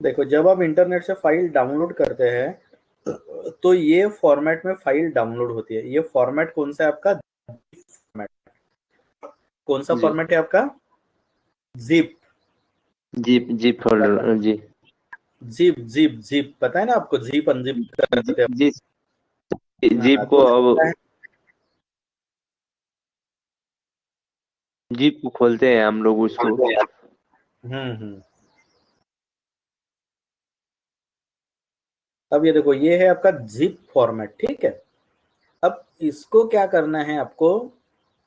देखो जब आप इंटरनेट से फाइल डाउनलोड करते हैं तो ये फॉर्मेट में फाइल डाउनलोड होती है। ये फॉर्मेट कौन सा है आपका? फॉर्मेट। कौन सा जी फॉर्मेट है आपका? जिप। जिप जिप फोल्डर जी। जिप जिप जिप पता है ना आपको? जिप अनजिप करते हैं। जी जिप हाँ को तो अब जिप को खोलते हैं हम लोग उसको। हम्म। अब ये देखो ये है आपका जिप फॉर्मेट, ठीक है। अब इसको क्या करना है आपको?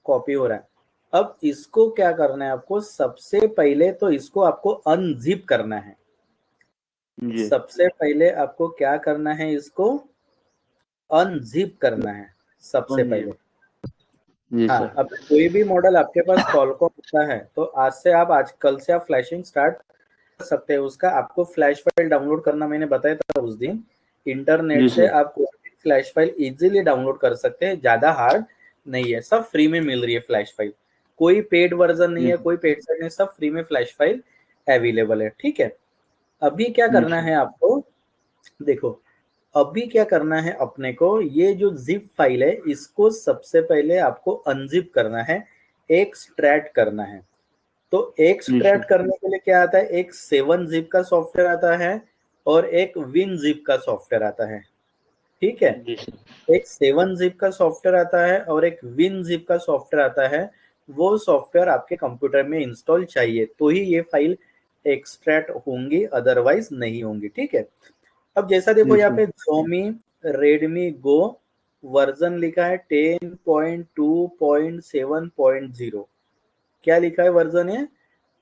कॉपी हो रहा है। अब इसको क्या करना है आपको? सबसे पहले तो इसको आपको अनजिप करना है। जी सबसे पहले आपको क्या करना है? इसको अनजिप करना है सबसे पहले। जी हाँ, सर। अब कोई भी मॉडल आपके पास कॉलकॉम होता है तो आज कल से आप फ्लैशिंग स्टार्ट कर सकते हैं उसका। आपको फ्लैश फाइल डाउनलोड करना मैंने बताया था उस दिन। इंटरनेट जी से सर। आप कोई भी फ्लैश फाइल इजीली डाउनलोड कर सकते हैं, ज्यादा हार्ड नहीं है, सब फ्री में मिल रही है फ्लैश फाइल। कोई पेड वर्जन नहीं जी है, कोई पेड साइट नहीं, सब फ्री में फ्लैश फाइल अवेलेबल है, ठीक है। अभी क्या जी करना सर। है आपको? देखो अभी क्या करना है अपने को, ये जो जिप फाइल है इसको सबसे पहले आपको अनजिप करना है, एक्सट्रैक्ट करना है। तो जी एक्सट्रैक्ट सर। करने के लिए क्या आता है? एक 7-जिप का सॉफ्टवेयर आता है और एक विन-जिप का सॉफ्टवेयर आता है, ठीक है। जी सर। एक 7-जिप का सॉफ्टवेयर आता है और एक विन-जिप का सॉफ्टवेयर आता है। वो सॉफ्टवेयर आपके कंप्यूटर में इंस्टॉल चाहिए तो ही ये फाइल एक्सट्रैक्ट होंगी, अदरवाइज नहीं होंगी, ठीक है। अब जैसा देखो जी यहाँ सर। पे Xiaomi Redmi Go वर्जन लिखा है 10.2.7.0। क्या लिखा है वर्जन है?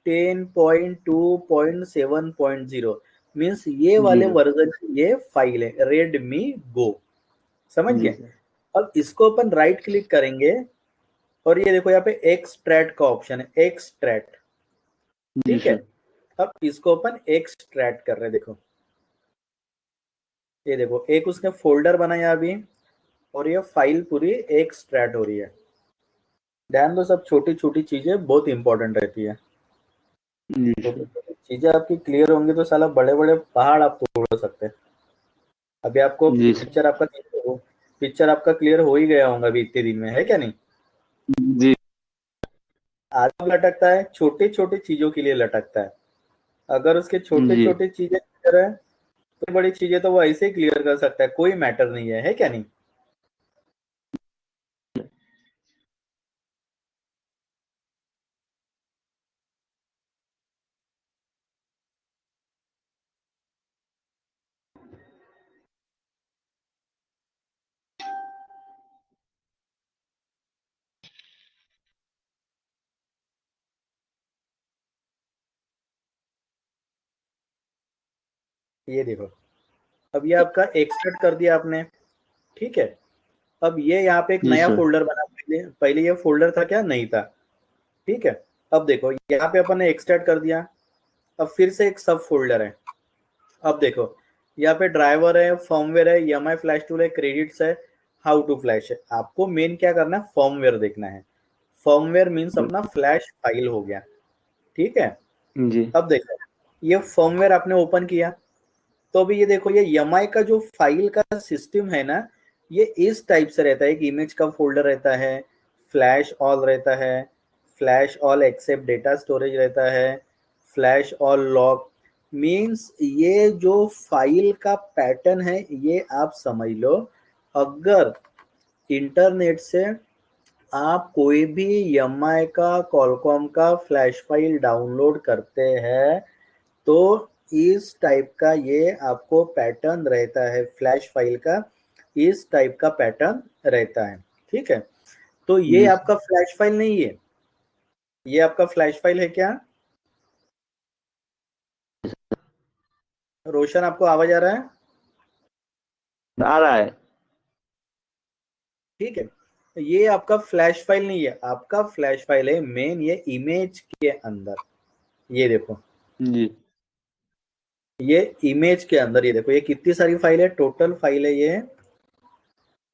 10.2.7.0 मीन्स ये जी वाले सर। वर्जन की ये फाइल है Redmi Go। समझ जी गए? सर। अब इसको अपन राइट क्लिक करेंगे और ये देखो यहाँ पे एक्सट्रैक्ट का ऑप्शन है, एक्सट्रैक्ट, जी ठीक है। सर। अब इसको अपन एक्सट्रैक्ट कर रहे हैं, देखो ये देखो एक उसने फोल्डर बनाया अभी और ये फाइल पूरी एक्सट्रैक्ट हो रही है। ध्यान दो, सब छोटी छोटी चीजें बहुत इंपॉर्टेंट रहती है। जी छोटी सर। छोटी चीजें आपकी क्लियर होंगी तो साला बड़े बड़े पहाड़ आप तोड़ सकते हैं। अभी आपको जी सर। पिक्चर आपका क्लियर हो ही गया होगा अभी इतने दिन में, है क्या नहीं? जी आगे लटकता है, छोटी छोटी चीजों के लिए लटकता है। अगर उसके छोटे जी छोटे चीजें क्लियर है तो बड़ी चीजें तो वो ऐसे ही क्लियर कर सकता है, कोई मैटर नहीं है क्या नहीं? ये देखो अब ये आपका एक्सट्रैक्ट कर दिया आपने, ठीक है। अब ये यहाँ पे एक जी नया सर। फोल्डर बना, पहले पहले ये फोल्डर था क्या? नहीं था, ठीक है। अब देखो यहाँ पे अपन ने एक्सट्रैक्ट कर दिया। अब फिर से एक सब फोल्डर है। अब देखो यहाँ पे ड्राइवर है, फर्मवेयर है, EMI फ्लैश टूल है, क्रेडिट्स है, हाउ टू फ्लैश है। आपको मेन क्या करना है? फर्मवेयर देखना है। फर्मवेयर मीन्स अपना फ्लैश फाइल हो गया, ठीक है। जी अब देखो ये फर्मवेयर आपने ओपन किया तो अभी ये देखो ये EMI का जो फाइल का सिस्टम है ना, ये इस टाइप से रहता है। एक इमेज का फोल्डर रहता है, फ्लैश ऑल रहता है, flash all except data storage रहता है, फ्लैश ऑल लॉक। मीन्स ये जो फाइल का पैटर्न है ये आप समझ लो। अगर इंटरनेट से आप कोई भी EMI का, कॉलकॉम का फ्लैश फाइल डाउनलोड करते हैं तो इस टाइप का ये आपको पैटर्न रहता है, फ्लैश फाइल का इस टाइप का पैटर्न रहता है, ठीक है। तो ये जी सर। आपका फ्लैश फाइल नहीं है, ये आपका फ्लैश फाइल है क्या? रोशन आपको आवाज आ रहा है? आ रहा है। ठीक है। ये आपका फ्लैश फाइल नहीं है, आपका फ्लैश फाइल है मेन ये इमेज के अंदर। ये देखो जी ये इमेज के अंदर, ये देखो ये कितनी सारी फाइल है, टोटल फाइल है ये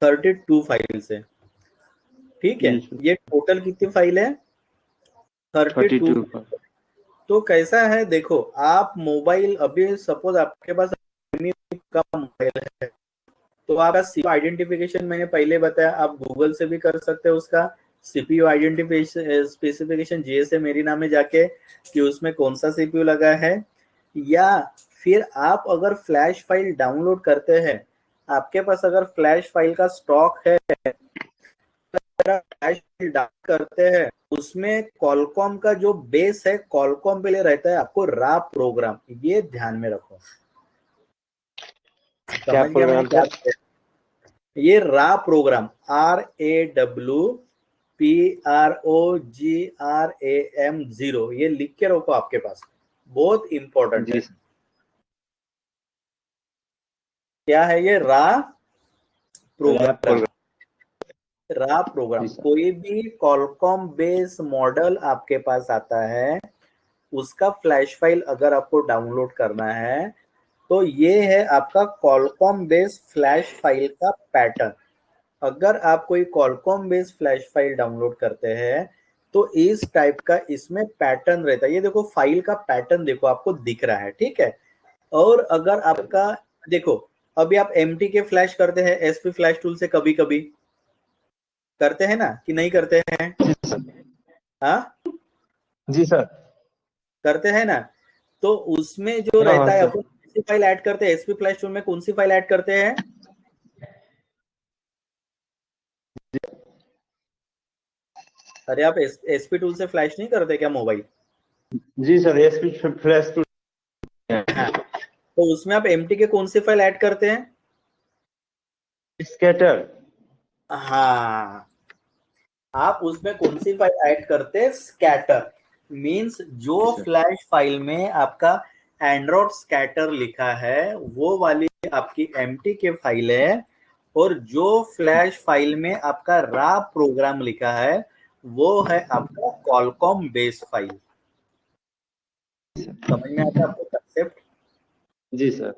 32 फाइल्स है, ठीक है। जी सर। ये टोटल कितनी फाइल है? 32 32 फाइल। पर। तो कैसा है देखो, आप मोबाइल अभी सपोज आपके पास का मोबाइल है, तो आपका सीपीयू आइडेंटिफिकेशन मैंने पहले बताया, आप गूगल से भी कर सकते हो उसका CPU identification specification GSM arena में जाके कि उसमें कौन सा सीपीयू लगा है। या फिर आप अगर फ्लैश फाइल डाउनलोड करते हैं, आपके पास अगर फ्लैश फाइल का स्टॉक है, फ्लैश फाइल डाउनलोड करते हैं, उसमें कॉलकॉम का जो बेस है कॉलकॉम पे ले रहता है आपको रा प्रोग्राम, ये ध्यान में रखो। क्या समझ गया मैंने प्रोग्राम क्या सर? बताया? ये रा प्रोग्राम RAWPROGRAM0, ये लिख के रखो आपके पास, बहुत इंपॉर्टेंट जी है। सर। क्या है ये रा लैब प्रोग्राम? प्रोग्राम। रा जी प्रोग्राम, सर। कोई भी कॉलकॉम बेस मॉडल आपके पास आता है, उसका फ्लैश फाइल अगर आपको डाउनलोड करना है, तो ये है आपका कॉलकॉम बेस फ्लैश फाइल का पैटर्न। अगर आप कोई Qualcomm based flash file download करते हैं, तो इस टाइप का इसमें पैटर्न रहता है। ये देखो फाइल का पैटर्न देखो आपको दिख रहा है, ठीक है। और अगर आपका देखो, अभी आप एमटी के फ्लैश करते हैं एसपी फ्लैश टूल से, कभी कभी करते हैं ना कि नहीं करते हैं? जी सर। हाँ, जी सर। करते हैं ना। तो उसमें जो हाँ हाँ रहता है, सर। अपन कौन सी फाइल ऐड करते हैं एसपी फ्लैश टूल में, कौन सी फाइल ऐड करते हैं? अरे आप एसपी टूल से फ्लैश नहीं करते क्या मोबाइल? जी सर, एसपी फ्लैश टू। हाँ, तो उसमें आप एमटी के कौन सी फाइल ऐड करते हैं? स्कैटर। हाँ, आप उसमें कौन सी फाइल ऐड करते हैं? स्कैटर। मींस जी जो सर। फ्लैश फाइल में आपका एंड्रॉइड स्कैटर लिखा है, वो वाली आपकी एमटी के फाइल है। और जो फ्लैश फाइल में आपका रा प्रोग्राम लिखा है, वो है आपका कॉलकॉम बेस फाइल। समझ में आता है आपको कंसेप्ट? जी सर।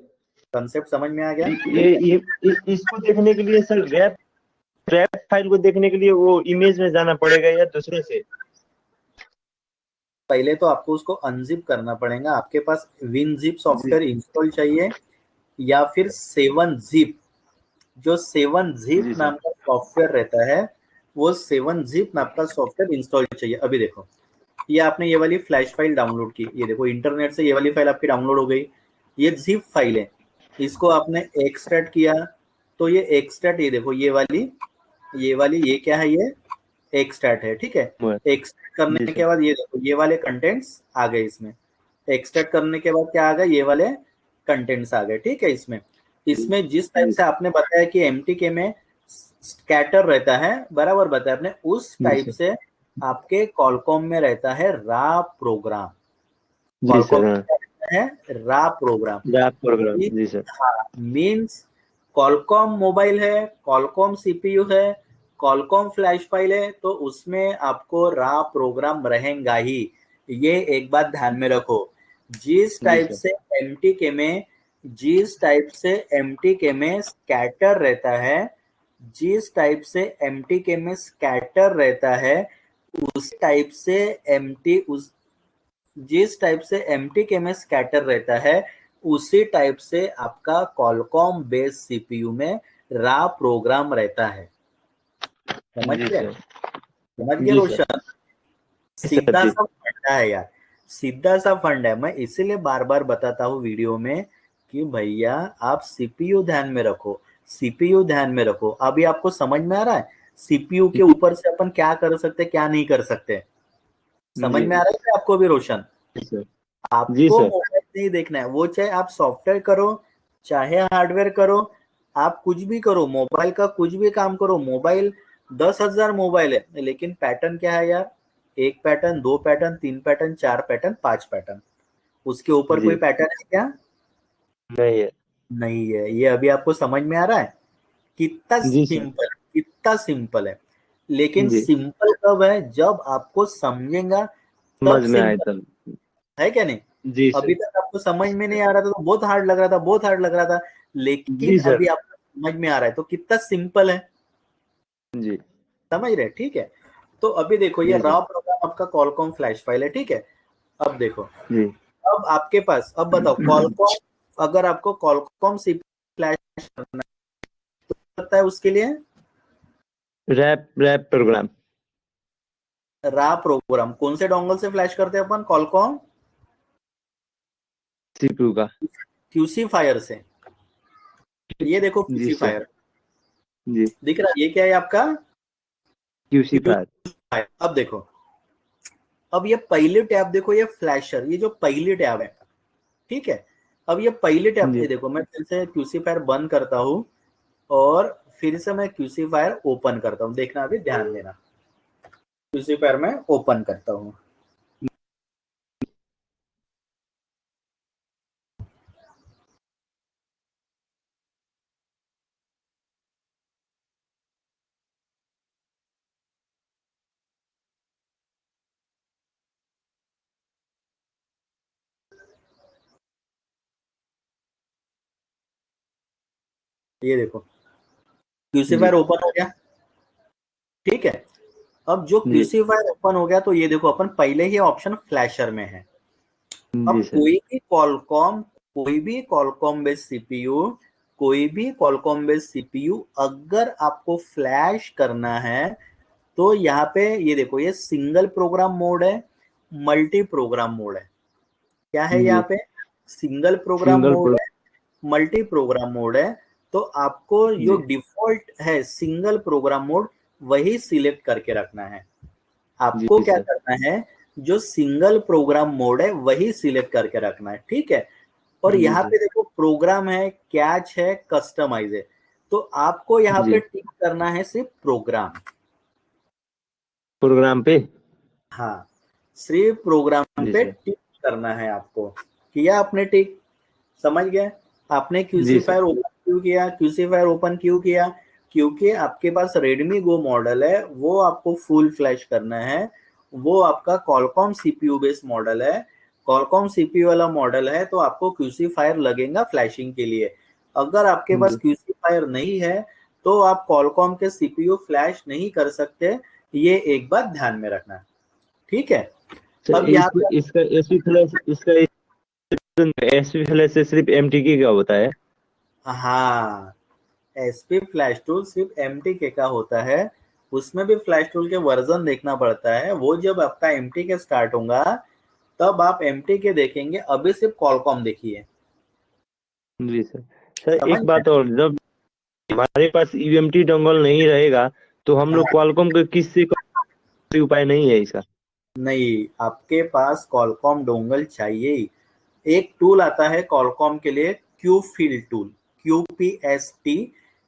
कंसेप्ट समझ में आ गया? इसको देखने के लिए सर रैप रैप फाइल को देखने के लिए वो इमेज में जाना पड़ेगा या दूसरे से? पहले तो आपको उसको अनजिप करना पड़ेगा। आपके पास विनजिप जी सॉफ्टवेयर इंस्टॉल चाहिए, या फिर 7-zip, जो 7-zip जी नाम सर। का सॉफ्टवेयर रहता है, वो 7-zip नाम का सॉफ्टवेयर इंस्टॉल चाहिए। अभी देखो, ये आपने ये वाली फ्लैश फाइल डाउनलोड की, ये देखो इंटरनेट से ये वाली फाइल आपकी डाउनलोड हो गई। ये जिप फाइल है, इसको आपने एक्सट्रैक्ट किया, तो ये एक्सट्रैक्ट, ये देखो ये वाली ये क्या है? ये एक्सट्रैक्ट है, ठीक है। एक्सट्रैक्ट जी करने सर। के बाद ये देखो ये वाले कंटेंट्स आ गए इसमें। एक्सट्रैक्ट करने के बाद क्या आ गया? ये वाले कंटेंट्स आ गए, ठीक है। इसमें इसमें जिस टाइप जी से आपने बताया कि एमटीके में स्कैटर रहता है, बराबर बताया आपने, उस जी टाइप सर। से आपके कॉलकॉम में रहता है रा प्रोग्राम। जी कॉलकॉम सर। में हाँ, क्या रहता है? Raw program. Raw program. Mean- जी सर। हाँ, मीन्स कॉलकॉम मोबाइल है, कॉलकॉम सीपीयू है, कॉलकॉम फ्लैश फाइल है, तो उसमें आपको रा प्रोग्राम रहेगा ही। ये एक बात ध्यान में रखो। जिस जी टाइप सर। से एमटीके में जिस टाइप से एमटीके में स्कैटर रहता है, जिस टाइप से एमटीके में स्कैटर रहता है, उस टाइप से एमटी उस जिस टाइप से एमटीके में स्कैटर रहता है, उसी टाइप से आपका कॉलकॉम बेस्ड सीपीयू में रा प्रोग्राम रहता है। समझ जी गए? सर। समझ गए जी सर। रोशन? जी सर। सीधा जी सा फंडा है यार, सीधा सा फंड है। मैं इसीलिए बार बार बताता हूँ वीडियो में कि भैया आप सीपीयू ध्यान में रखो, सीपीयू ध्यान में रखो। अभी आपको समझ में आ रहा है सीपीयू के ऊपर से अपन क्या कर सकते, क्या नहीं कर सकते? समझ जी में आ रहा है क्या आपको भी रोशन? सर। जी आपको सर। मोबाइल नहीं देखना है, वो चाहे आप सॉफ्टवेयर करो, चाहे हार्डवेयर करो, आप कुछ भी करो, मोबाइल का कुछ भी काम करो। मोबाइल 10,000 मोबाइल है, लेकिन पैटर्न क्या है यार? एक पैटर्न, दो पैटर्न, तीन पैटर्न, चार पैटर्न, पांच पैटर्न। उसके ऊपर कोई जी पैटर्न है क्या? नहीं है। नहीं है। ये अभी आपको समझ में आ रहा है? कितना जी सर। सिंपल, कितना सिंपल है। लेकिन जी, सिंपल कब है? जब आपको समझेंगा तब समझ में आए सिंपल, तब। है क्या नहीं? जी अभी सर। तक आपको समझ में नहीं आ रहा था तो बहुत हार्ड लग रहा था, बहुत हार्ड लग रहा था, जी लेकिन सर। अभी आपको समझ में आ रहा है तो कितना सिंपल है। जी। समझ रहे? ठीक है। तो अभी देखो, ये जी रॉ सर। प्रोग्राम आपका कॉलकॉम फ्लैश फाइल है, ठीक है। अब देखो, जी। अब आपके पास, अब बताओ कॉलकॉम, अगर आपको कॉलकॉम सी फ्लैश करना पड़ता है उसके लिए रैप प्रोग्राम। रा प्रोग्राम कौन से डोंगल से फ्लैश करते हैं अपन? कॉलकॉम सीपीयू का। क्यूसी फायर से। ये देखो जी क्यूसी सर। फायर जी। दिख रहा है, ये क्या है आपका? QC QC fire. फायर। अब देखो, अब ये पहली टैब देखो, ये फ्लैशर, ये जो पहली टैब है, ठीक है। अब ये पहली टैब, जी। ये देखो मैं फिर से क्यूसी फायर बंद करता हूँ और फिर से मैं क्यूसी फायर ओपन करता हूँ, देखना अभी ध्यान देना। क्यूसी फायर में ओपन करता हूँ, ये देखो क्यूसी जी। फायर ओपन हो गया, ठीक है। अब जो जी। क्यूसी फायर ओपन हो गया तो ये देखो अपन पहले ही ऑप्शन फ्लैशर में है। जी अब सर। कोई भी कॉलकॉम बेस्ड सीपीयू, कोई भी कॉलकॉम बेस्ड सीपीयू अगर आपको फ्लैश करना है तो यहाँ पे ये देखो, ये सिंगल प्रोग्राम मोड है, मल्टी प्रोग्राम मोड है। क्या है जी। यहाँ पे? Single program single mode pro. है, मल्टी प्रोग्राम मोड है। तो आपको जो जी। डिफॉल्ट है सिंगल प्रोग्राम मोड, वही सिलेक्ट करके रखना है। जी आपको क्या सर। करना है, जो सिंगल प्रोग्राम मोड है वही सिलेक्ट करके रखना है, ठीक है। और जी यहाँ सर। पे देखो प्रोग्राम है, कैच है, कस्टमाइज है। तो आपको यहाँ पे जी। टिक करना है सिर्फ प्रोग्राम। प्रोग्राम पे। हाँ, सिर्फ प्रोग्राम जी पे सर। टिक करना है आपको। किया आपने टिक? समझ गए? आपने जी क्यूसी सर। फायर ओपन क्यों किया? क्यूसी फायर ओपन क्यों किया? क्योंकि आपके पास रेडमी गो मॉडल है, वो आपको फुल फ्लैश करना है। वो आपका कॉलकॉम सीपीयू बेस्ड मॉडल है, कॉलकॉम सीपीयू वाला मॉडल है, तो आपको क्यूसी फायर लगेगा फ्लैशिंग के लिए। अगर आपके पास जी क्यूसी फायर नहीं है तो आप कॉलकॉम के सीपीयू फ्लैश नहीं कर सकते, ये एक बात ध्यान में रखना, ठीक है। सर। अब यहाँ इसको पे इसका एसपी फ्लैश, इसका एसपी फ्लैश से सिर्फ एमटीके का होता है। हाँ, एसपी फ्लैश टूल सिर्फ एमटीके का होता है। उसमें भी फ्लैश टूल के वर्जन देखना पड़ता है, वो जब आपका एमटीके स्टार्ट होगा तब आप एमटीके देखेंगे, अभी सिर्फ कॉलकॉम देखिए। जी सर। सर समझ एक गए? बात और, जब हमारे पास यूएमटी डोंगल नहीं रहेगा तो हम लोग हाँ, क्वालकॉम के किससे कोई उपाय नहीं है इसका? नहीं, आपके पास कॉलकॉम डोंगल चाहिए ही। एक टूल आता है कॉलकॉम के लिए, क्यू फील्ड टूल, QPST,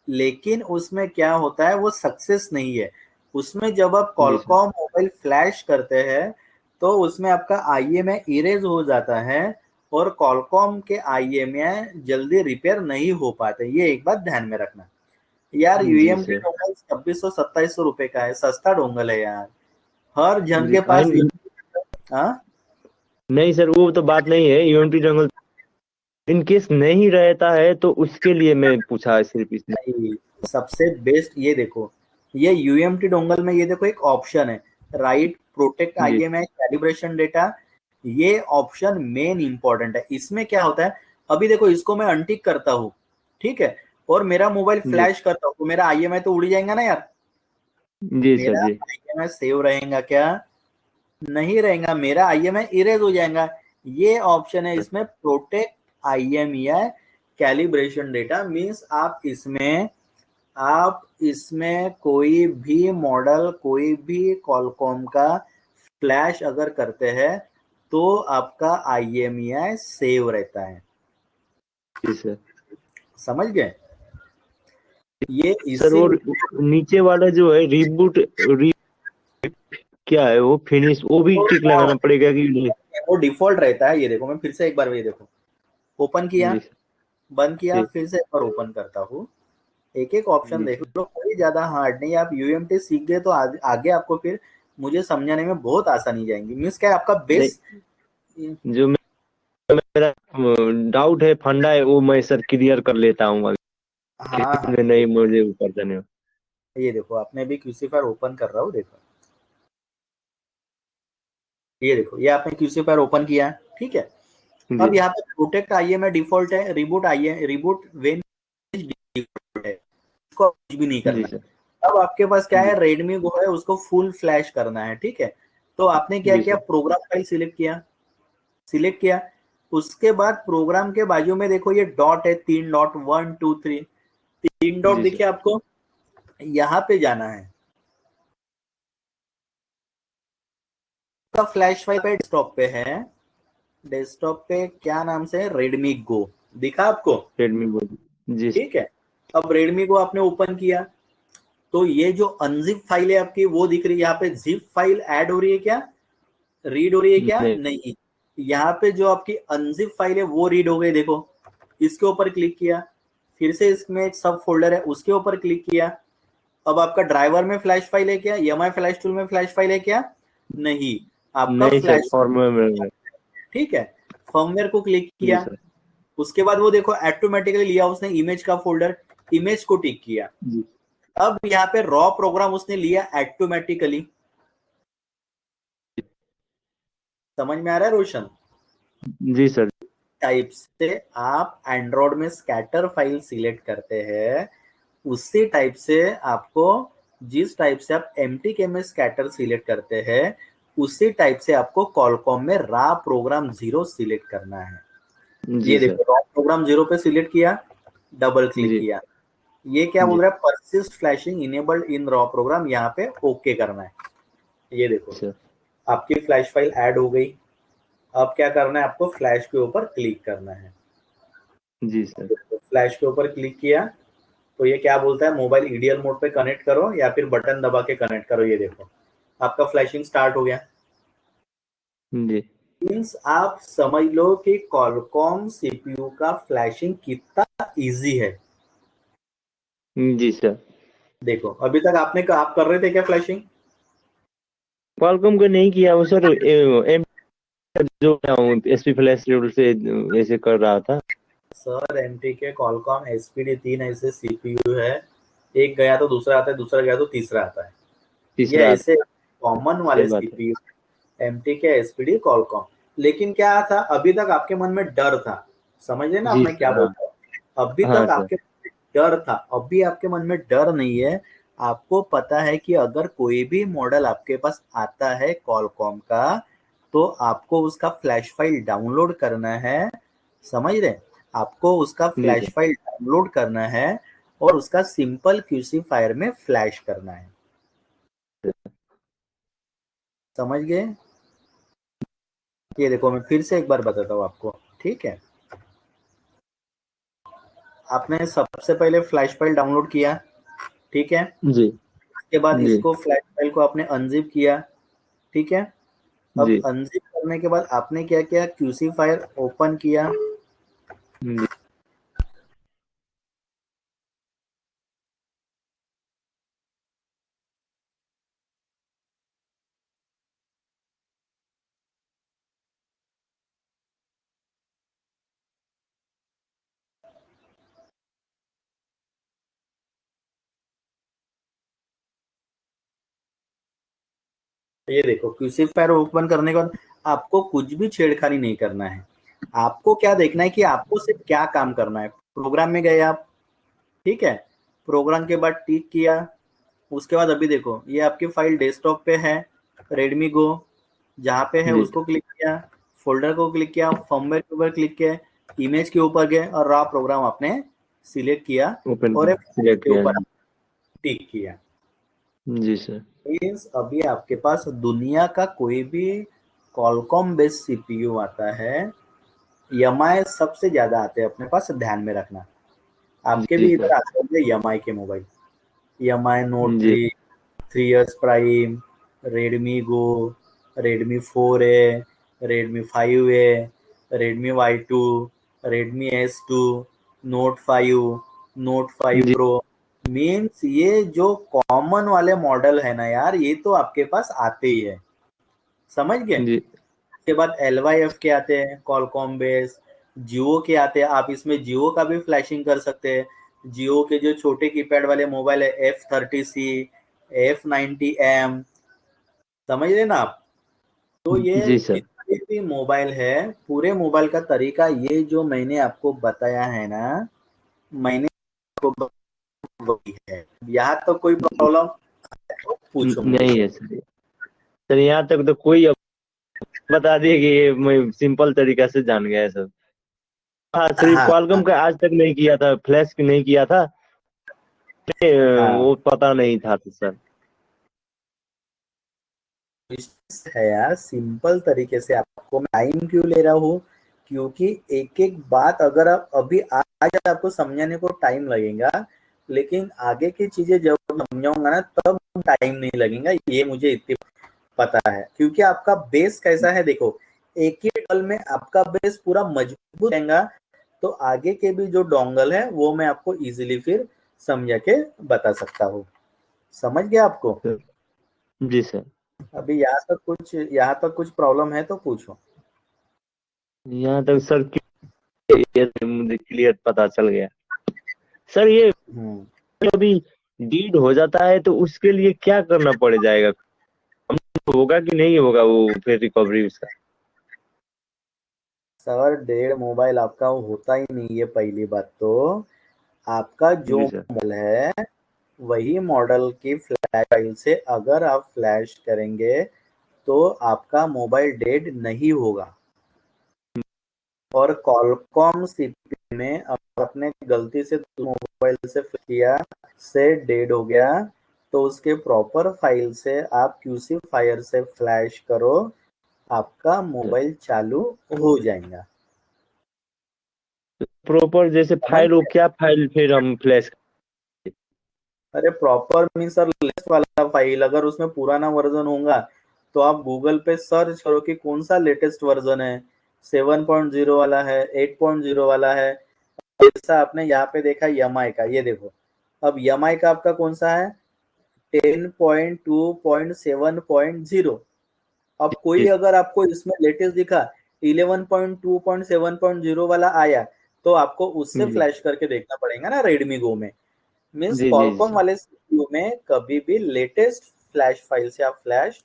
लेकिन उसमें क्या होता है, वो सक्सेस नहीं है। उसमें जब आप जी सर। कॉलकॉम मोबाइल फ्लैश करते हैं तो उसमें आपका IMEI इरेज हो जाता है और कॉलकॉम के IMEI जल्दी रिपेयर नहीं हो पाते, ये एक बात ध्यान में रखना। यार जी यूएमटी सर। डोंगल 2600-2700 रुपए का है, सस्ता डोंगल है यार, हर जन जी के पास। हाँ, नहीं सर, वो तो बात नहीं है। यूएमटी डोंगल इन केस नहीं रहता है तो उसके लिए मैं पूछा है सिर्फ इसने। नहीं, सबसे बेस्ट ये देखो, ये यूएमटी डोंगल में ये देखो एक ऑप्शन है, राइट प्रोटेक्ट जी। IMEI calibration data. ये ऑप्शन मेन इंपॉर्टेंट है। इसमें क्या होता है, अभी देखो इसको मैं अनटिक करता हूँ, ठीक है, और मेरा मोबाइल जी। फ्लैश करता हूँ तो मेरा IMEI तो उड़ जाएगा ना यार। जी सर। मेरा जी। IMEI सेव रहेगा क्या? नहीं रहेगा, मेरा IMEI इरेज हो जाएगा। ये ऑप्शन है इसमें, protect IMEI calibration data, means आप इसमें कोई भी मॉडल, कोई भी कॉलकॉम का फ्लैश अगर करते हैं तो आपका IMEI सेव रहता है। जी सर। समझ गए? ये सर वो इसीलिए नीचे वाला जो है रिबूट, क्या है वो फिनिश, वो भी टिक लगाना पड़ेगा कि नहीं? वो डिफॉल्ट रहता है। ये देखो मैं फिर से एक बार, ये देखो ओपन किया, जी बंद किया, सर। फिर से एक बार ओपन करता हूँ। एक एक ऑप्शन जी देख सर। लो, कोई ज्यादा हार्ड नहीं। आप यूएमटी सीख गए तो आगे आपको फिर मुझे समझाने में बहुत आसानी जाएंगी। मीन्स क्या है, आपका बेस। नहीं, जो मेरा डाउट है, फंडा है, वो मैं सर क्लियर कर लेता हूँ हाँ हाँ, अभी। नहीं, मुझे ऊपर जाने। ये देखो आपने भी क्यूसीफायर ओपन कर रहा हूँ, देखो ये देखो, ये आपने क्यूसी फायर ओपन किया, ठीक है। जी अब यहाँ पे प्रोटेक्ट IM डिफॉल्ट है, reboot IM, reboot when default है, इसको कुछ भी नहीं जी करना। सर। अब आपके पास क्या जी है, रेडमी गो है, उसको फुल फ्लैश करना है, ठीक है। तो आपने क्या जी किया, सर। प्रोग्राम फाइल सिलेक्ट किया। उसके बाद प्रोग्राम के बाजू में देखो ये डॉट है, 3 डॉट, 1 2 3, 3 डॉट जी सर। देखिए आपको, यहाँ पे जाना है। का फ्लैश फाइल पे डेस्कटॉप पे है, डेस्कटॉप पे क्या नाम से, रेडमी गो, दिखा आपको, रेडमी बोल। जी सर। ठीक है। अब रेडमी को आपने ओपन किया, तो ये जो अनजिप फाइल है आपकी वो दिख रही है, यहाँ पे जिप फाइल ऐड हो रही है क्या, रीड हो रही है क्या, नहीं। नहीं। यहाँ पे जो आपकी अनजिप फाइल है वो रीड हो गई, देखो। इसके ऊपर क्लिक किया, फिर से इसमें एक सब फोल्डर है, उसके ऊपर क्लिक किया। अब आपका ड्राइवर में फ्लैश फाइल है क्या, एमआई फ्लैश टूल में फ्लैश फाइल है क्या, नहीं। आपका नहीं सर, फ्लैश, फॉर्मवेयर में। ठीक है, फर्मवेयर को क्लिक जी किया। सर। उसके बाद वो देखो ऑटोमेटिकली लिया उसने इमेज का फोल्डर, इमेज को टिक किया। जी अब यहाँ पे रॉ प्रोग्राम उसने लिया ऑटोमेटिकली। समझ में आ रहा है रोशन? जी सर। टाइप से आप एंड्रॉइड में स्कैटर फाइल सिलेक्ट करते हैं, उसी टाइप से आपको, जिस टाइप से आप MTK में स्कैटर सिलेक्ट करते हैं, उसी टाइप से आपको कॉलकॉम में रा प्रोग्राम 0 सिलेक्ट करना है। जी ये सर। देखो, रॉ प्रोग्राम 0 पे सिलेक्ट किया, डबल क्लिक जी किया, ये क्या जी बोल रहा है, परसिस्ट फ्लैशिंग इनेबल्ड इन रॉ प्रोग्राम, यहाँ पे ओके करना है। ये देखो, सर। आपकी फ्लैश फाइल ऐड हो गई। अब क्या करना है, आपको फ्लैश के ऊपर क्लिक करना है। जी सर। तो फ्लैश के ऊपर क्लिक किया, तो ये क्या बोलता है, मोबाइल ईडीएल मोड पे कनेक्ट करो या फिर बटन दबा के कनेक्ट करो। ये देखो, आपका फ्लैशिंग स्टार्ट हो गया। जी मीन्स आप समझ लो कि कॉलकॉम सीपीयू का फ्लैशिंग कितना इजी है। जी सर। देखो, अभी तक आप कर रहे थे क्या फ्लैशिंग? क्वालकॉम को नहीं किया वो सर, एम जो एसपी फ्लैश शेड्यूल से ऐसे कर रहा था। सर, MTK कॉलकॉम SPD 3 ऐसे सीपीयू है, एक गया तो दूसरा आता है, दूसरा गया तो तीसरा आता है। ये तीसरा ऐसे कॉमन सही वाले बात है। CPU, MTK SPD Qualcomm. लेकिन क्या था, अभी तक आपके मन में डर था, समझ रहे ना आप जी मैं क्या सर। हाँ। बोलता हूँ, अभी हाँ तक सर। आपके मन में डर था, अभी आपके मन में डर नहीं है। आपको पता है कि अगर कोई भी मॉडल आपके पास आता है कॉलकॉम का, तो आपको उसका फ्लैश फाइल डाउनलोड करना है, समझ रहे, आपको उसका जी फ्लैश सर। फाइल डाउनलोड करना है और उसका सिंपल क्यूसी फायर में फ्लैश करना है। समझ गए? ये देखो, मैं फिर से एक बार बताता हूँ आपको, ठीक है। आपने सबसे पहले फ्लैश फाइल डाउनलोड किया, ठीक है। जी उसके बाद जी इसको फ्लैश फाइल को आपने अनजिप किया, ठीक है। अब जी अनजिप करने के बाद आपने क्या किया, क्यूसी फायर ओपन किया। जी। ये देखो, क्यूसी फायर ओपन करने के बाद आपको कुछ भी छेड़खानी नहीं करना है। आपको क्या देखना है कि आपको सिर्फ क्या काम करना है। प्रोग्राम में गए आप, ठीक है, प्रोग्राम के बाद टिक किया। उसके बाद अभी देखो, ये आपकी फाइल डेस्कटॉप पे है, रेडमी गो, जहाँ पे है जी उसको क्लिक किया, फोल्डर को क्लिक किया, फर्मवेयर के ऊपर क्लिक किया, इमेज के ऊपर गए और रॉ प्रोग्राम आपने सिलेक्ट किया ओपन और सिलेक्ट के किया। ऊपर टिक किया। जी सर। मीन्स अभी आपके पास दुनिया का कोई भी कॉलकॉम बेस्ड सीपीयू आता है, एमआई सबसे ज्यादा आते हैं अपने पास, ध्यान में रखना। आपके जी भी इधर सर। आते होंगे एमआई के मोबाइल, एमआई नोट जी 3, 3 प्राइम, रेडमी गो, रेडमी 4 है, रेडमी 5 है, Redmi Y2, Redmi S2, note 5, note 5 जी प्रो। मीन्स ये जो कॉमन वाले मॉडल है ना यार, ये तो आपके पास आते ही है, समझ गए। जी उसके बाद LYF के आते हैं कॉलकॉम बेस, जियो के आते हैं, आप इसमें जियो का भी फ्लैशिंग कर सकते हैं। जियो के जो छोटे कीपैड वाले मोबाइल है, F30C, F90M, समझ रहे ना आप। तो ये जी सर। जितने भी मोबाइल है, पूरे मोबाइल का तरीका ये जो मैंने आपको बताया है ना, मैंने आपको वही है। यहाँ तो कोई प्रॉब्लम पूछो मुझे। नहीं है सर। सर यहाँ तक तो कोई अब बता दिए कि ये मैं सिंपल तरीका से जान गया है सर। हाँ सिर्फ हाँ क्वालकॉम हाँ का आज तक नहीं किया था, फ्लैश की नहीं किया था। हाँ, वो पता नहीं था तो सर। बिजनेस है यार, सिंपल तरीके से आपको मैं टाइम क्यों ले रहा हूँ, क्योंकि एक एक बात अगर आप अभी आज आपको समझाने को टाइम लगेगा, लेकिन आगे की चीजें जब समझाऊंगा ना तब टाइम नहीं लगेगा, ये मुझे इतनी पता है। क्योंकि आपका बेस कैसा है देखो, एक ही डॉल में आपका बेस पूरा मजबूत रहेगा, तो आगे के भी जो डोंगल है वो मैं आपको इजीली फिर समझा के बता सकता हूँ। समझ गया आपको? जी सर। अभी यहाँ तक कुछ प्रॉब्लम है तो पूछो। यहाँ तक सर ये मुझे क्लियर पता चल गया। सर ये हम्म अभी डीड हो जाता है तो उसके लिए क्या करना पड़ जाएगा? होगा कि नहीं होगा वो फिर रिकवरी उसका? सर, डेढ़ मोबाइल आपका होता ही नहीं है पहली बात तो। आपका जो जी सर। मॉडल है वही मॉडल की फ्लैश फाइल से अगर आप फ्लैश करेंगे तो आपका मोबाइल डेड नहीं होगा। और कॉलकॉम सीपीयू में अगर आपने गलती से मोबाइल से किया से डेड हो गया, तो उसके प्रॉपर फाइल से आप क्यूसी फायर से फ्लैश करो, आपका मोबाइल चालू हो जाएगा। प्रॉपर जैसे समझ फाइल हो, गए? क्या फाइल फिर हम फ्लैश? अरे प्रॉपर मीन सर लेटेस्ट वाला फाइल, अगर उसमें पुराना वर्जन होगा तो आप गूगल पे सर्च करो कि कौन सा लेटेस्ट वर्जन है, 7.0 वाला है, 8.0 वाला है। जैसा आपने यहाँ पे देखा यमाई का, ये देखो, अब यमाई का आपका कौन सा है, 10.2.7.0। अब कोई जी अगर आपको इसमें लेटेस्ट दिखा 11.2.7.0 वाला आया, तो आपको उससे जी फ्लैश करके देखना पड़ेगा ना रेडमी गो में। मीन्स जी जी कॉलकॉम जी। वाले सीपीयू में कभी भी लेटेस्ट फ्लैश फाइल से आप फ्लैश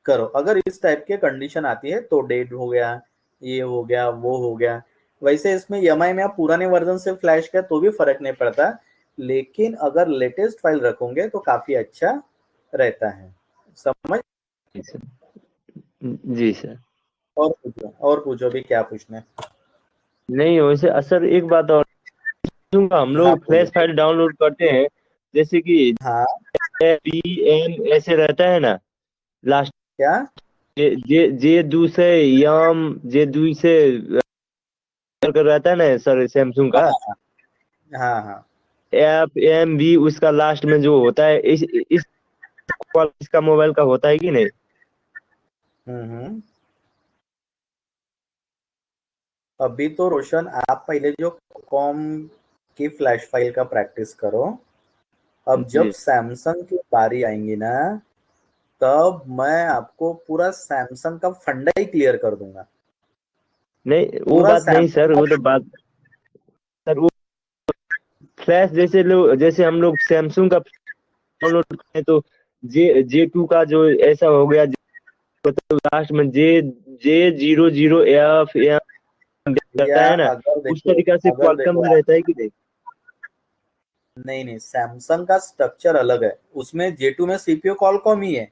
करो। अगर इस टाइप के कंडीशन आती है तो डेट हो गया, ये हो गया, वो हो गया। वैसे इसमें एमआई में आप पुराने वर्जन से फ्लैश कर तो भी फर्क नहीं पड़ता, लेकिन अगर लेटेस्ट फाइल रखोगे तो काफी अच्छा रहता है। समझ? जी सर। जी सर। और पूछो भी क्या पूछना है। नहीं वैसे असर एक बात और पूछूंगा, हम हाँ लोग बोलो। फ्लैश फाइल डाउनलोड करते हैं जैसे कि हाँ पी एम ऐसे रहता है ना लास्ट, क्या? जे जे जे दू से यम जे दू से कर रहता है ना सर सैमसंग का, हाँ हाँ हाँ। एफ एम भी उसका लास्ट में जो होता है इस इसका मोबाइल का होता है कि नहीं? हम्म। अभी तो रोशन आप पहले जो कॉम की फ्लैश फाइल का प्रैक्टिस करो। अब जब जी। सैमसंग की बारी आएंगी ना, तब मैं आपको पूरा सैमसंग का फंडा ही क्लियर कर दूंगा। नहीं वो पूरा बात नहीं सैमसंग सर, का। वो तो बात सर वो फ्लैश जैसे लोग जैसे हम लोग सैमसंग का डाउनलोड करें तो जे जे टू का जो ऐसा हो गया, जो लास्ट में जे जे जीरो जीरो एफ एम या रहता है ना, उस तरीका से अगर क्वालकॉम देखो में रहता है कि नहीं? नहीं नहीं, सैमसंग का स्ट्रक्चर अलग है, उसमें J2 में सीपीयू कॉलकॉम ही है, जी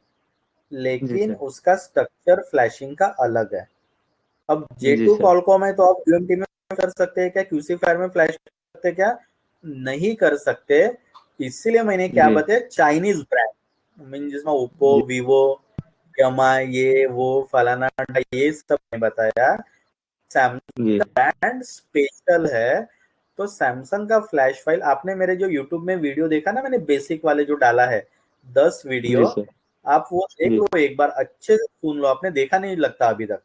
लेकिन सर। उसका स्ट्रक्चर फ्लैशिंग का अलग है। अब जी J2 सर। कॉलकॉम है तो आप यूएमटी में कर सकते हैं क्या, क्यूसी फायर में फ्लैश कर सकते हैं क्या? नहीं कर सकते। इसीलिए मैंने क्या जी बताया, चाइनीज ब्रांड मीन जिसमें ओप्पो, जी वीवो, यमा, ये वो फलाना ये सब नहीं बताया। सैमसंग जी का ब्रांड स्पेशल है। तो सैमसंग का फ्लैश फाइल आपने मेरे जो यूट्यूब में वीडियो देखा ना, मैंने बेसिक वाले जो डाला है 10 जी वीडियो, सर। आप वो देख जी लो एक बार, अच्छे से सुन लो, आपने देखा नहीं लगता अभी तक।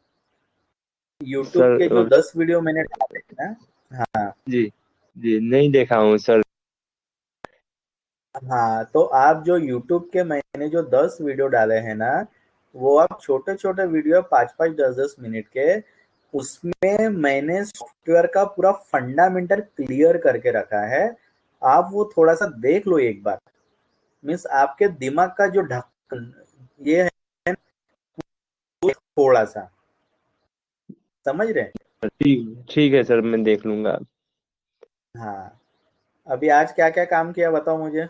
YouTube sir. के जो 10 वीडियो मैंने डाले हैं ना, हाँ जी जी नहीं देखा हूँ सर। हाँ, तो आप जो यूट्यूब के मैंने जो 10 वीडियो डाले हैं ना, वो आप छोटे छोटे वीडियो 5-5 10-10 मिनट के, उसमें मैंने सॉफ्टवेयर का पूरा फंडामेंटल क्लियर करके रखा है। आप वो थोड़ा सा देख लो एक बार। मीन्स आपके दिमाग का जो ढक्कन ये है, वो थोड़ा सा, समझ रहे? ठीक ठीक है सर, मैं देख लूंगा। हाँ, अभी आज क्या क्या काम किया बताओ मुझे।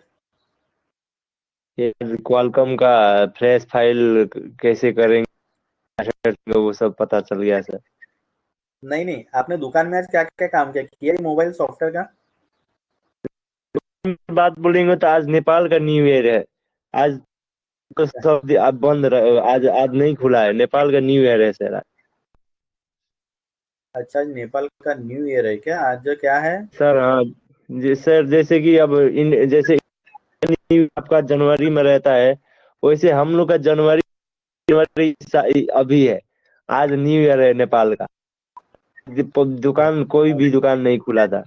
ये क्वालकॉम का फ्लैश फाइल कैसे करेंगे वो सब पता चल गया सर। नहीं नहीं, आपने दुकान में आज क्या क्या काम किया, किया मोबाइल सॉफ्टवेयर का? बात बोलेंगे तो आज नेपाल का न्यू ईयर है। आज तो सब आज बंद आज आज नहीं खुला है, नेपाल का न्यू ईयर है सर। अच्छा, आज नेपाल का न्यू ईयर है क्या? आज क्या है? सर हाँ जी सर, जैसे कि अब इन जैसे आपका जनवरी में रहता है, वैसे हम लोग का जनवरी जनवरी अभी है। आज न्यू ईयर है नेपाल का। दुकान कोई अच्छा भी दुकान नहीं खुला था।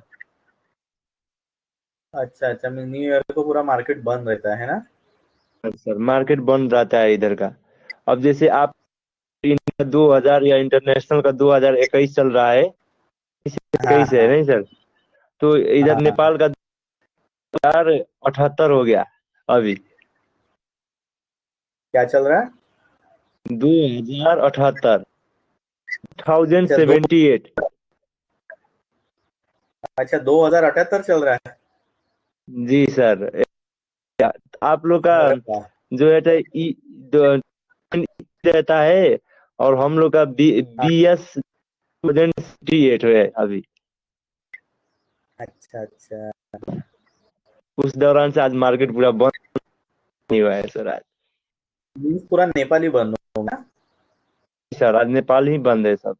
अच्छा अच्छा, न्यू ईयर को पूरा मार्केट बंद रहता है ना? सर मार्केट बंद रहता है इधर का। अब जैसे आप 2000 या इंटरनेशनल का 2021 चल रहा है, हाँ 21 है हाँ नहीं सर? तो इधर हाँ। नेपाल का 2078 हो गया अभी। क्या चल रहा है? 2078, अच्छा दो 1078। अच्छा 2078 चल रहा है। जी सर। आप लोग का अरे वाह। जो है रहता है, और हम लोग का हाँ, BS 2078 है अभी। अच्छा अच्छा। उस दौरान से आज मार्केट पूरा बंद नहीं हुआ है सर आज। न्यूज़ पूरा नेपाली बंद होगा। सर आज नेपाल ही बंद है सब।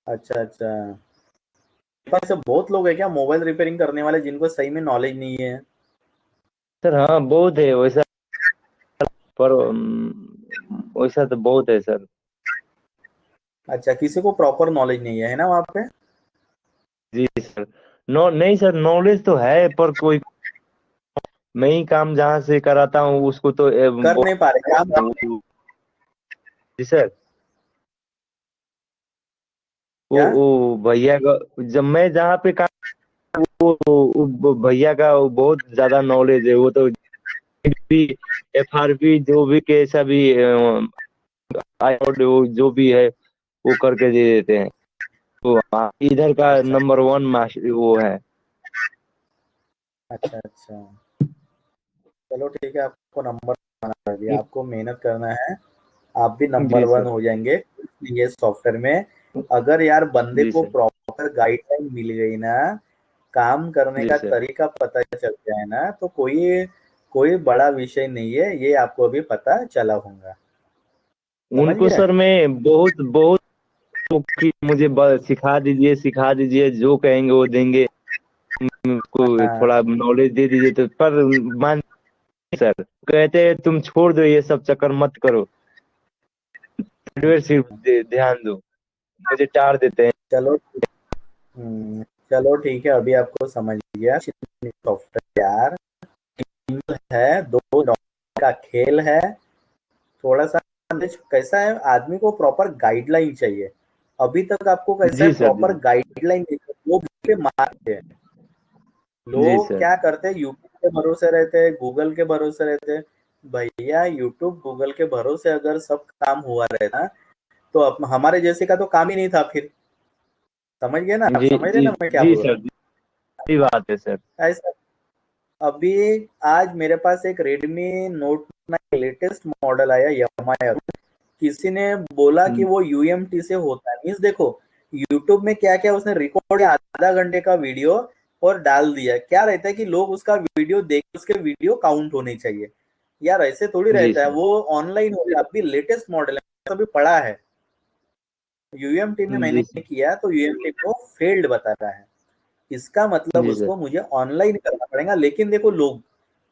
अच्छा अच्छा। नेपाल से बहुत लोग है क्या मोबाइल रिपेयरिंग करने वाले जिनको सही में नॉलेज नहीं है? सर हाँ बहुत है वैसा, पर वैसा तो बहुत है सर। अच्छा, किसी को प्रॉपर नॉलेज नहीं है ना वहाँ पे? जी सर। नो नहीं सर, नॉलेज तो है पर कोई, मैं ही काम जहाँ से कराता हूँ उसको तो कर नहीं पा रहे काम? जी सर। क्या? वो भैया का, जब मैं जहाँ पे काम, वो भैया का वो बहुत ज्यादा नॉलेज है। वो तो भी FRP जो भी कैसा भी वो जो भी है वो करके दे देते हैं। तो इधर का अच्छा नंबर 1 मास्टर वो है। अच्छा अच्छा। चलो ठीक है, आपको नंबर बना दिया, आपको मेहनत करना है। आप भी नंबर जी वन सर। हो जाएंगे ये सॉफ्टवेयर में। अगर यार बंदे जी को सर। प्रॉपर गाइडलाइन मिल गई ना, काम करने जी का सर। तरीका पता चल जाए ना, तो कोई कोई बड़ा विषय नहीं है, ये आपको अभी पता चला होगा। समझ उनको गए? सर मैं बहुत बहुत कि मुझे सिखा दीजिए सिखा दीजिए, जो कहेंगे वो देंगे। उसको हाँ। थोड़ा नॉलेज दे दीजिए तो, पर मान सर कहते हैं तुम छोड़ दो ये सब चक्कर मत करो, हार्डवेयर सिर्फ ध्यान दो, मुझे टार देते हैं। चलो। हम्म, चलो ठीक है, अभी आपको समझ गया सॉफ्टवेयर यार है, दो डॉलर का खेल है। थोड़ा सा कैसा है, आदमी को प्रॉपर गाइडलाइन चाहिए। अभी तक आपको कैसा है, जी सर। प्रॉपर गाइडलाइन लोग पे मारते हैं। जी लोग सर। क्या करते हैं, यूट्यूब के भरोसे रहते हैं, गूगल के भरोसे रहते हैं। भैया यूट्यूब गूगल के भरोसे अगर सब काम हुआ रहता, तो हमारे जैसे का तो काम ही नहीं था फिर। समझ गए ना? आप जी समझ रहे जी ना मैं क्या जी बोल रहा सर, सही बात है सर। हूँ? ऐसा। अभी आज मेरे पास एक Redmi Note 9 लेटेस्ट मॉडल आया एमआई। किसी ने बोला कि वो यूएमटी से होता है, मीन्स देखो यूट्यूब में क्या क्या उसने रिकॉर्ड, आधा घंटे का वीडियो और डाल दिया। क्या रहता है कि लोग उसका वीडियो देख, उसके वीडियो काउंट होने चाहिए। यार ऐसे थोड़ी जी रहता है, सर। वो ऑनलाइन हो गया। अभी लेटेस्ट मॉडल है, अभी पड़ा है यूएमटी में मैंने जी सर। किया तो यूएमटी को फेल्ड बता रहा है। इसका मतलब जी सर। उसको मुझे ऑनलाइन करना पड़ेगा। लेकिन देखो लोग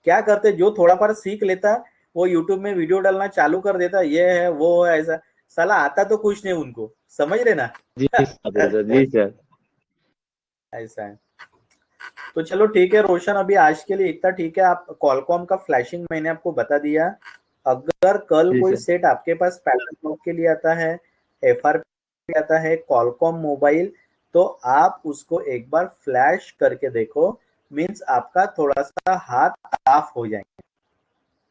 क्या करते, जो थोड़ा पर सीख लेता वो यूट्यूब में वीडियो डालना चालू कर देता, ये है वो है ऐसा। साला आता तो कुछ नहीं उनको, समझ रहे ना? जी सर। जी सर। ऐसा है। तो चलो ठीक है रोशन, अभी आज के लिए इतना ठीक है। आप कॉलकॉम का फ्लैशिंग मैंने आपको बता दिया। अगर कल जी कोई सर। सेट आपके पास पैटर्न के लिए आता है, FRP आता है कॉलकॉम मोबाइल, तो आप उसको एक बार फ्लैश करके देखो। मीन्स आपका थोड़ा सा हाथ साफ हो जाएंगे।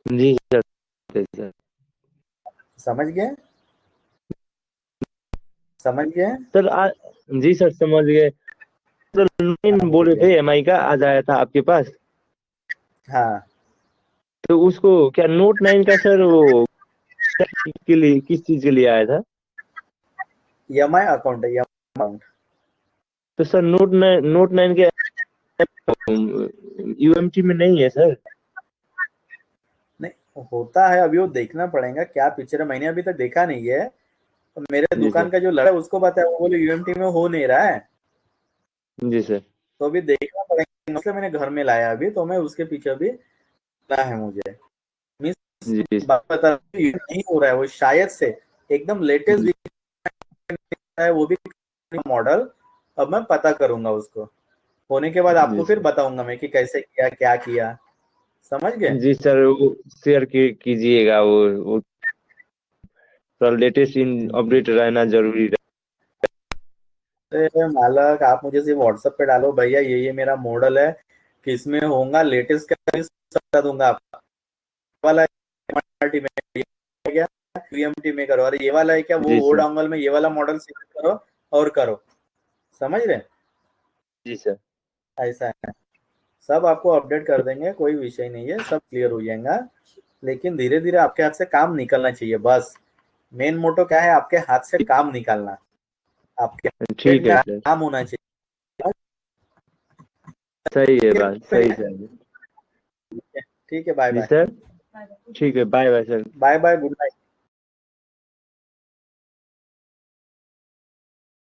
जी सर। जी सर। समझ गए? समझ गए? सर जी सर समझ गए। सर हाँ, बोले बोलिए। थे एमआई का आज आया था आपके पास। हाँ, तो उसको क्या नोट 9 का सर वो के लिए किस चीज के लिए आया था? EMI अकाउंट है, EMI अकाउंट। तो सर नोट 9 के यूएमटी में नहीं है सर। नहीं होता है, अभी वो देखना पड़ेगा क्या फीचर है, मैंने अभी तक देखा नहीं है। तो मेरे जी सर। दुकान का जो लड़ा है उसको पता है, वो बोले यूएमटी में हो नहीं रहा है। जी सर। तो अभी देखना पड़ेगा, मतलब मैंने घर में लाया अभी, तो मैं उसके पीछे अभी ना है मुझे। मीन्स जी बात बता रहा हूँ, ये नहीं हो रहा है वो शायद से, एकदम लेटेस्ट जी दिख रहा है वो भी मॉडल। अब मैं पता करूंगा उसको, होने के बाद जी आपको फिर सर। बताऊंगा मैं कि कैसे किया क्या किया। समझ गए? जी सर वो शेयर कीजिएगा वो थोड़ा लेटेस्ट इन अपडेट रहना जरूरी है। अरे मालक, आप मुझे सिर्फ व्हाट्सएप पे डालो भैया, ये मेरा मॉडल है, किसमें होगा लेटेस्ट का भी सब बता दूंगा आपको। वाला MRT में ये हो गया, यूएमटी में करो, अरे ये वाला है क्या, जी वो सर। डोंगल में ये वाला मॉडल सिलेक्ट करो और करो। समझ रहे? जी सर। ऐसा है, सब आपको अपडेट कर देंगे, कोई विषय नहीं है, सब क्लियर हो जाएगा। लेकिन धीरे धीरे आपके हाथ से काम निकलना चाहिए बस। मेन मोटो क्या है, आपके हाथ से काम निकालना, आपके ठीक हाथ है में सर। काम होना चाहिए। सही है बात सही सर। ठीक है, बाय जी बाय। सर। ठीक है bye bye sir. Bye bye, good night.